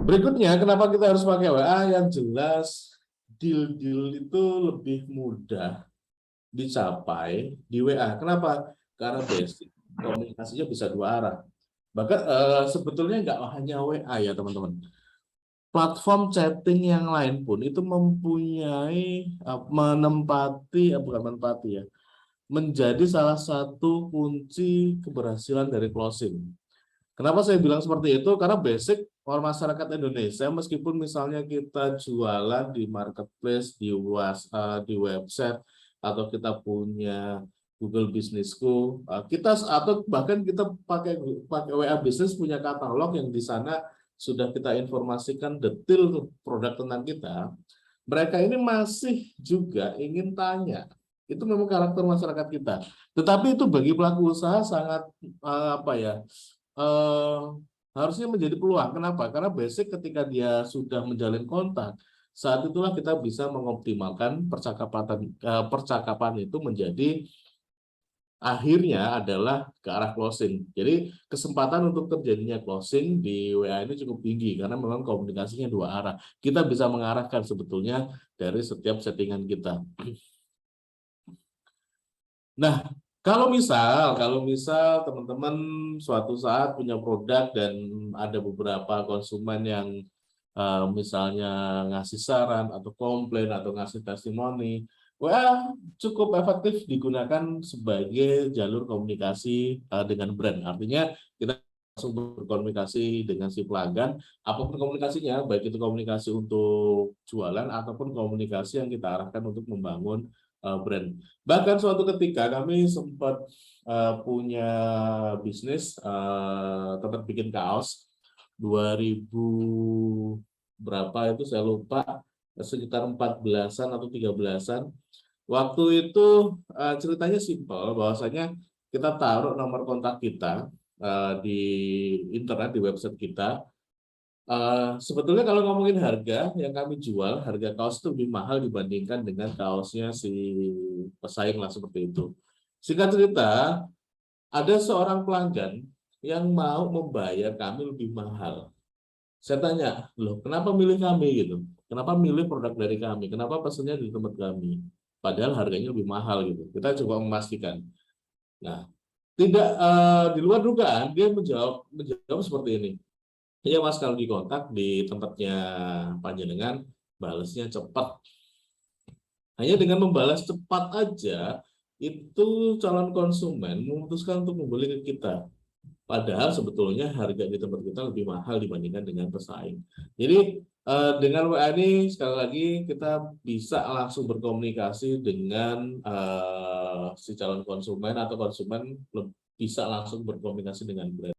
Berikutnya, kenapa kita harus pakai WA? Yang jelas, deal-deal itu lebih mudah dicapai di WA. Kenapa? Karena basic komunikasinya bisa dua arah. Bahkan sebetulnya nggak hanya WA ya teman-teman. Platform chatting yang lain pun itu mempunyai menempati, bukan menempati ya, menjadi salah satu kunci keberhasilan dari closing. Kenapa saya bilang seperti itu? Karena basic orang masyarakat Indonesia, meskipun misalnya kita jualan di marketplace, di website, atau kita punya Google Businessku, kita atau bahkan kita pakai pakai WA Business punya katalog yang di sana sudah kita informasikan detail produk tentang kita. Mereka ini masih juga ingin tanya. Itu memang karakter masyarakat kita. Tetapi itu bagi pelaku usaha sangat apa ya? eh, Harusnya menjadi peluang. Kenapa? Karena basic ketika dia sudah menjalin kontak, saat itulah kita bisa mengoptimalkan percakapan itu menjadi akhirnya adalah ke arah closing. Jadi kesempatan untuk terjadinya closing di WA ini cukup tinggi karena memang komunikasinya dua arah. Kita bisa mengarahkan sebetulnya dari setiap settingan kita. Nah, kalau misal teman-teman suatu saat punya produk dan ada beberapa konsumen yang misalnya ngasih saran atau komplain atau ngasih testimoni, WA cukup efektif digunakan sebagai jalur komunikasi dengan brand. Artinya kita langsung berkomunikasi dengan si pelanggan, apapun komunikasinya, baik itu komunikasi untuk jualan ataupun komunikasi yang kita arahkan untuk membangun brand. Bahkan suatu ketika kami sempat punya bisnis tempat bikin kaos 2000 berapa itu saya lupa, sekitar 14-an atau 13-an. Waktu itu ceritanya simpel, bahwasanya kita taruh nomor kontak kita di internet, di website kita. Sebetulnya kalau ngomongin harga, yang kami jual, harga kaos itu lebih mahal dibandingkan dengan kaosnya si pesaing lah seperti itu. Singkat cerita, ada seorang pelanggan yang mau membayar kami lebih mahal. Saya tanya, loh kenapa milih kami gitu? Kenapa milih produk dari kami? Kenapa pesennya di tempat kami? Padahal harganya lebih mahal gitu. Kita coba memastikan. Nah, tidak di luar dugaan dia menjawab seperti ini. Iya Mas, kalau di kontak di tempatnya panjenengan balasnya cepat. Hanya dengan membalas cepat aja itu calon konsumen memutuskan untuk membeli ke kita. Padahal sebetulnya harga di tempat kita lebih mahal dibandingkan dengan pesaing. Jadi dengan WA ini sekali lagi kita bisa langsung berkomunikasi dengan si calon konsumen atau konsumen bisa langsung berkomunikasi dengan brand.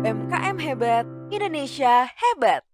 UMKM hebat, Indonesia hebat.